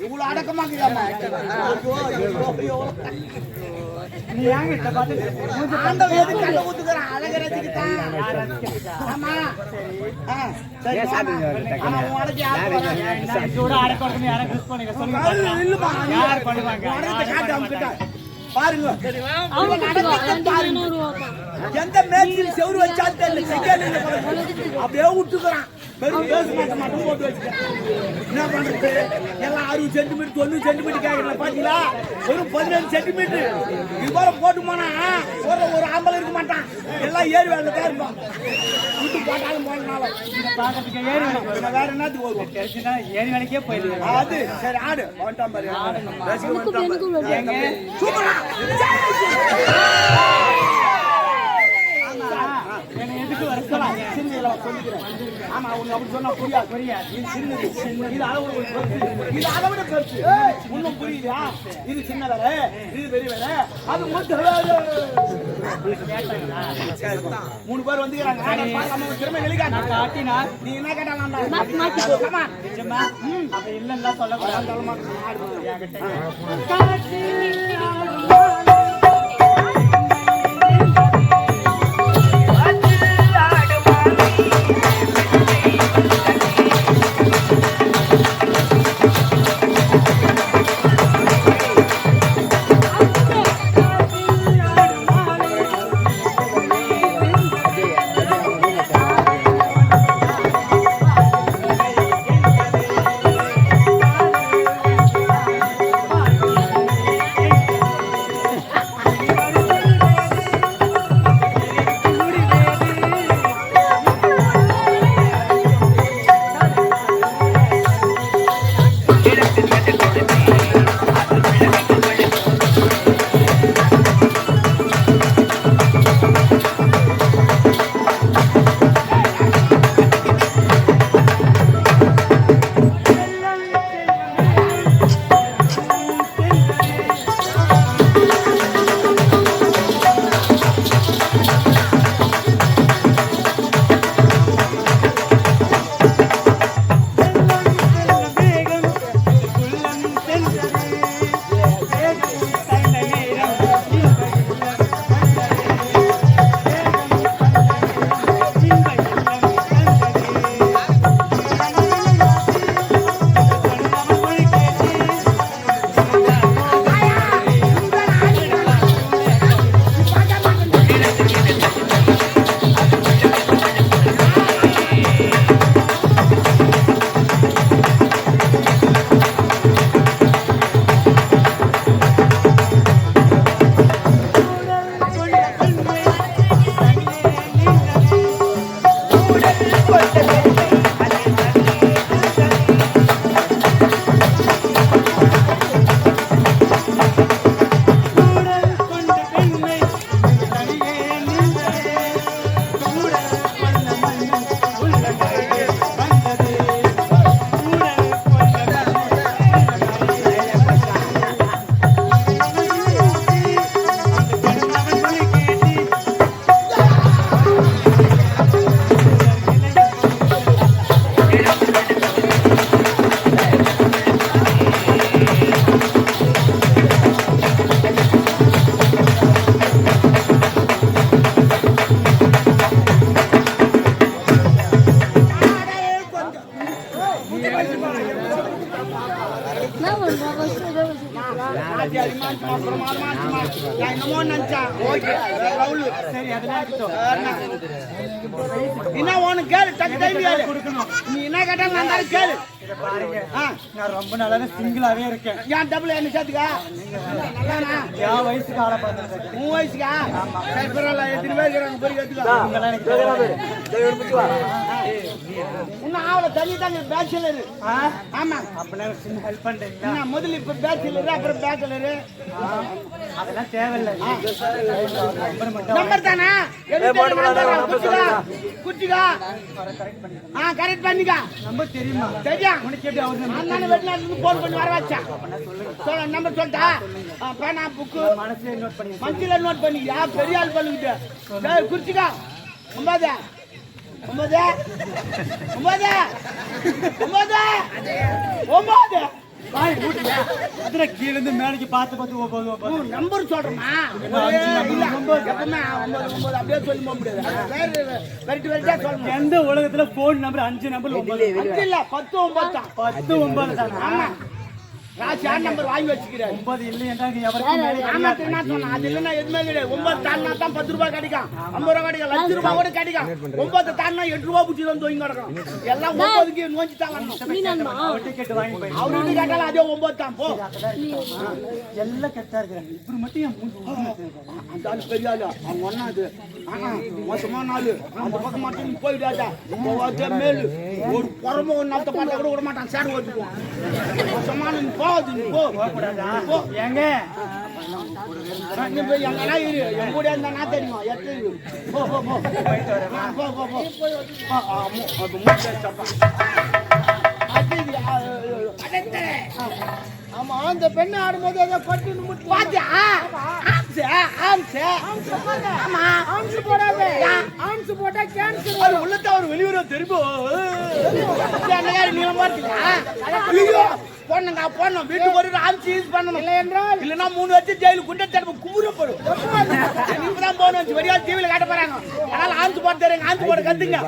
இவ்வளவு அடக்கமாக்குதாமா நீ ஏங்க இத பாத்து ஆண்டவ எதுக்கு கண்ண ஊத்துறான் அழகறதுக்கு தான் ஆமா சரி சாப்பிடுங்க டக்கனே உனக்கு யார் வரா சூட அடக்கறதுக்கு யார கிஸ் பண்ணுங்க சொல்லுங்க இல்லமா யார் பண்ணுவாங்க உனக்கு காட்டு அவங்க கிட்ட பாருங்க அவங்க நடந்துட்டு பாருங்க எந்த மேட்சில் செவுரு வச்சால் தெரியல செகண்ட்ல அப்படியே விட்டுக்கறான் பெரிய பேஸ் மட்டும் போட்டு வச்சிருக்கேன் என்ன பண்றது எல்லாம் 60 சென்டிமீட்டர் 90 சென்டிமீட்டர் கேக்குறல பாத்தீங்களா ஒரு 17 சென்டிமீட்டர் இது போல போட்டு போனா ஒரு ஆம்பளை இருக்க மாட்டான் எல்லாம் ஏறி வேலை தான் இருப்பான் விட்டு போட்டாலும் போனாலும் பாக்கிறதுக்கு ஏறி வேலை வேற என்னது வரும் தெரிஞ்சுனா ஏறி வேலைக்கே போயிடு அது சரி ஆடு வந்துட்டான் பாரு ஏங்க சூப்பரா என்ன எதுக்கு வரலாம் சின்னல சொல்லிக்கிறேன் ஆமா உங்க அப்படி சொன்னா புரியாது இது சின்னது இது அளவு இது அளவுட பெருசு இன்னும் புரியுதா இது சின்ன வேற இது பெரிய வேற அது மொத்த மூணு பேர் வந்துக்கறாங்க நம்ம திரும்ப வெளிக்காட்ட காட்டினா நீ என்ன கேட்டாலாம்டா மாத்தி கமா நிஜமா அப்ப இல்லன்னா சொல்ல கூடாது என்ன உனக்கு கேளு டக்கு டைம் கொடுக்கணும் நீ என்ன கேட்டா நான் கேளு நான் ரொம்ப நாளாவே சிங்கிளாவே இருக்கேன் ஏன் டபுள் என்ன சேர்த்துக்கா என் வயசுக்கு ஆளை பார்த்துருக்கேன் உன் வயசுக்கா சரி பரவாயில்ல எத்தனை பேர் இருக்கிறாங்க போய் கேட்டுக்கா இன்னும் ஆவல தண்ணி தாங்க பேச்சுலரு ஆமா அப்படின்னா சின்ன ஹெல்ப் பண்றீங்களா முதல்ல இப்ப பேச்சுலரு அப்புறம் பேச்சுலரு அதெல்லாம் தேவையில்லை நம்பர் தானா குச்சிக்கா கரெக்ட் பண்ணிக்கா நம்பர் தெரியுமா சரியா உனக்கு எப்படி அவரு நான் வெளிநாட்டுல போன் பண்ணி வர வச்சா சொல்ல நம்பர் சொல்லிட்டா பேனா புக்கு மனசுல நோட் பண்ணிக்கியா பெரிய ஆள் பண்ணிக்கிட்டு குச்சிக்கா 9 9 9 9 9 கீழே இருந்து மேலைக்கு பார்த்து ஒன்பது நம்பர் சொல்றேமா எப்பவுமே அப்படியே சொல்லி போக முடியாது. எந்த உலகத்துல போன் நம்பர் 5 நம்பர் 9 இல்ல 10 9 தான். 10 9 தான். ஆமா ராஜ் நம்பர் வாங்கி வச்சுக்கிறாரு. 9 இல்லையேண்டாங்க எவருக்கும் மேலே ஆமா என்ன சொன்னா அது இல்லனா எதுமே கிடையாது. 9 தாண்டா தான் 10 ரூபாய் கிடைக்கும், 50 ரூபாய் கிடைக்கும், லட்ச ரூபாய் கூட கிடைக்கும். 9 தாண்டா 8 ரூபாய் புடிச்சு வந்து தூங்கி கிடக்கும். எல்லாம் 9க்கு நோஞ்சிட்டாங்க. டிக்கெட் வாங்கி போய் அவரு கேட்டால அதே 9 தான் போ. எல்லாம் கரெக்டா இருக்காங்க. இப்படி மட்டும் என் அந்த ஆளு பெரிய ஆளு அவங்க ஒண்ணாது மோசமான ஆளு. அந்த பக்கம் மட்டும் போயிடாதா போவாதே மேலு ஒரு புறம ஒரு நாத்த பார்த்தா கூட விட மாட்டான். சேடு ஓட்டுவோம் மோசமான போகுது போ போ ஏங்க நீ போய் எங்கெல்லாம் இரு என் கூட இருந்தா நான் தெரியும் எட்டு போ போ போ போயிட்டு வரேன் போ போ போ அது ஆமா அந்த பெண்ணு ஆடும்போது ஏதோ பட்டு பாத்தியா போட்டா கேன்சர் உள்ளத்தை அவர் வெளியூர திரும்ப போனங்க போனோம் வீட்டுக்கு ஒரு ஆம்சி யூஸ் பண்ணணும் இல்லை என்றால் இல்லைன்னா 3 வருஷம் ஜெயிலு குண்டை தடுப்பு குமுறப்படும். நீங்க தான் போகணும் வரியா டிவியில் காட்ட போறாங்க. அதனால ஆம்சி போட்டு தருங்க, ஆம்சி போட கத்துங்க.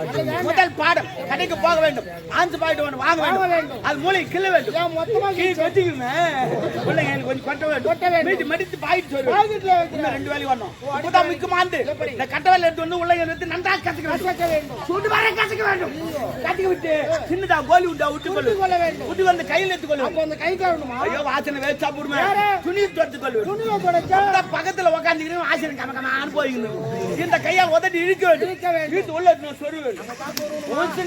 முதல் பாடம் கடைக்கு போக வேண்டும், ஆம்சி பாயிட்டு ஒன்று வாங்க வேண்டும், அது மூளை கிள்ள வேண்டும், மொத்தமாக வச்சுக்கோங்க. பிள்ளைங்க எனக்கு கொஞ்சம் கொட்ட வேண்டும், வீட்டு மடித்து பாயிட்டு சொல்லுவேன். 2 வேலையும் வரணும். அப்பதான் முக்கியமானது இந்த கட்ட வேலை எடுத்து வந்து உள்ள எடுத்து நன்றாக கத்துக்க வேண்டும், சுட்டு வர கத்துக்க வேண்டும். கத்துக்க விட்டு சின்னதா கோலி விட்டா விட்டு கொள்ள வேண்டும், விட்டு வந்து கையில் எடுத்துக்கொள்ள. அந்த கை கழுவணுமா? ஐயோ வாசனை வேஸ்ட் சாப்பிடுமே. துணி துடைத்துக்கொள்ள. துணியை துடைச்சா பக்கத்துல உட்கார்ந்துக்கிட்டு வாசனை கமகமான்னு போயிக்கணும். இந்த கையை உதட்டி இழுக்க வேண்டும், வீட்டு உள்ள சொரு வேண்டும்.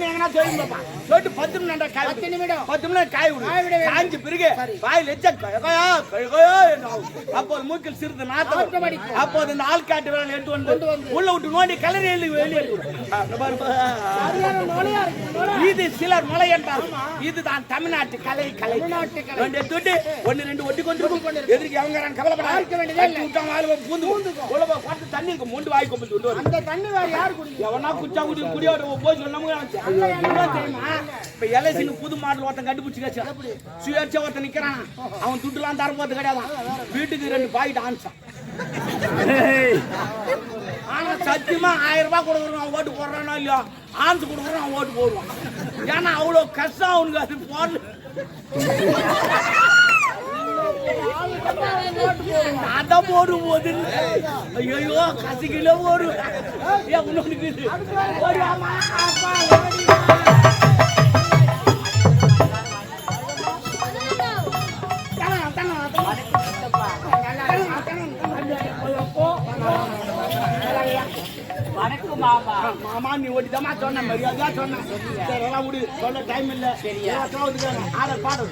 எங்கன்னா சொல்லி பாப்பா சொல்லிட்டு 10 நிமிடம் காய் 10 நிமிடம் காய் விடு. காய்ஞ்சு பிறகு வாயில் எச்ச அப்போது மூக்கில் சிறிது நாட்டம். அப்போது இந்த ஆள்காட்டு வேலை எடுத்து வந்து உள்ள விட்டு நோண்டி கலரி வெளியே. இது சிலர் மொழை என்பார். இதுதான் தமிழ்நாட்டு கலை. கலை தொட்டு 1 2 ஒட்டி கொண்டு எதிர்க்கு அவங்க கவலைப்படாத பூந்து பார்த்து தண்ணி மூண்டு வாய் கொண்டு அந்த தண்ணி வேற யாரு குடிக்கும்? எவனா குச்சா குடி குடியோட போய் தெரியுமா? இப்ப எல்ஐசின்னு புது மாடல் ஒருத்தன் கண்டுபிடிச்சு சுயேட்சை ஒருத்தன் நிக்கிறான். அவன் துட்டுலாம் தரப்போது கிடையாது. வீட்டுக்கு 2 பாக்கெட் ஆன்சான். ஆனா சத்தியமா 1000 ரூபாய் கொடுக்குறான் ஓட்டு போடுறானோ இல்லையோ, ஆன்சு கொடுக்குறான் ஓட்டு போடுவான். ஏன்னா அவ்வளவு கஷ்டம் அவனுக்கு அது போடு. அதான் போடும் போது ஐயோ கசிக்கல போடும். மாமா நீ ஓட்டிதாமா சொன்ன மரியாதையா சொன்ன. சரி எல்லாம் விடு, சொல்ல டைம் இல்ல. ஆடர் பாடு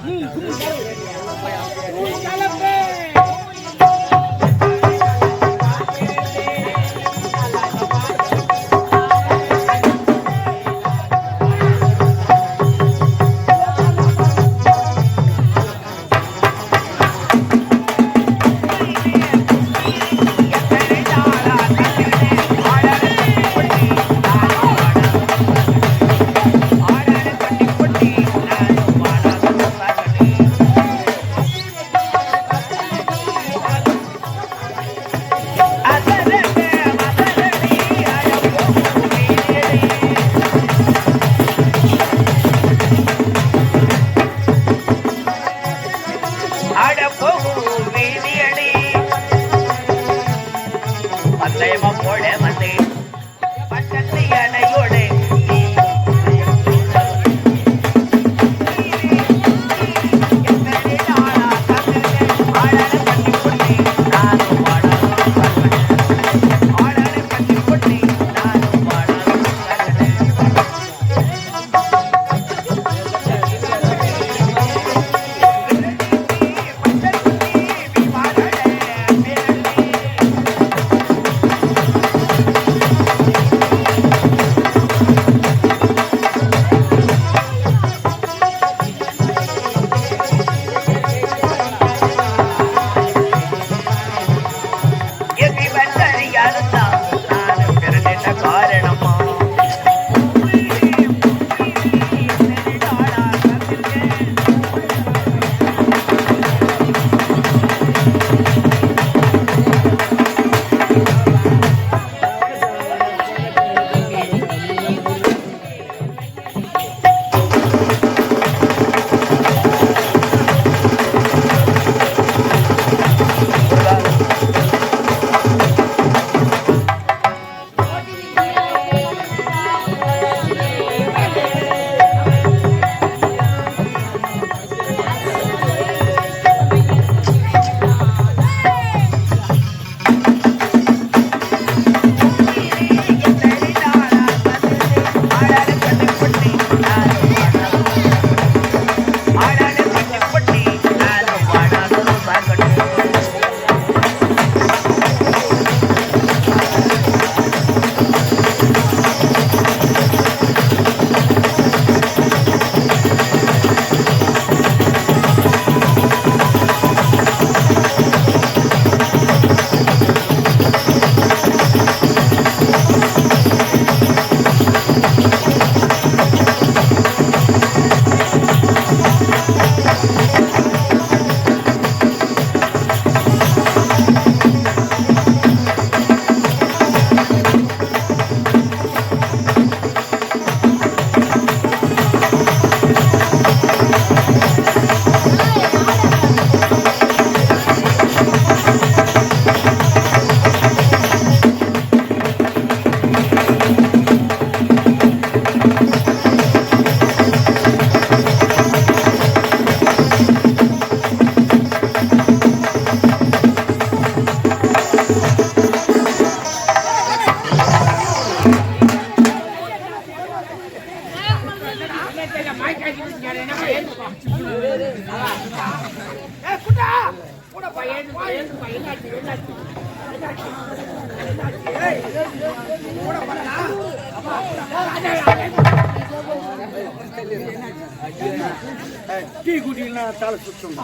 டீ குடிக்கலாம் தலை சுத்தம்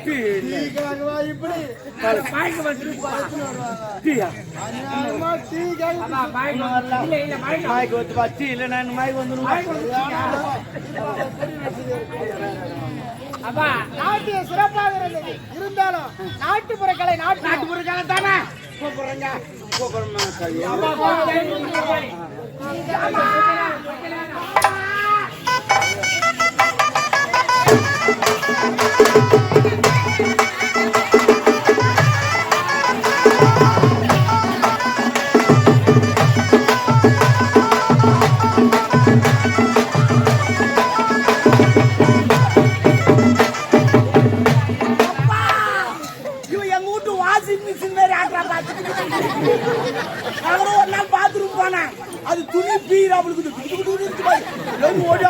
டீ இப்படி டீயா மாய்க்கு வந்து டீ இல்லை நான் மாய்க்கு வந்து அப்பா நாட்டிய சிறப்பாக இருந்தது. இருந்தாலும் நாட்டுப்புற கலை நாட்டுப்புற கலை தானே கூப்பிடுறேங்க. ஒரு நாள் பாத்ரூம் போனேன், அது துணி பீர் அவளுக்கு ஓடி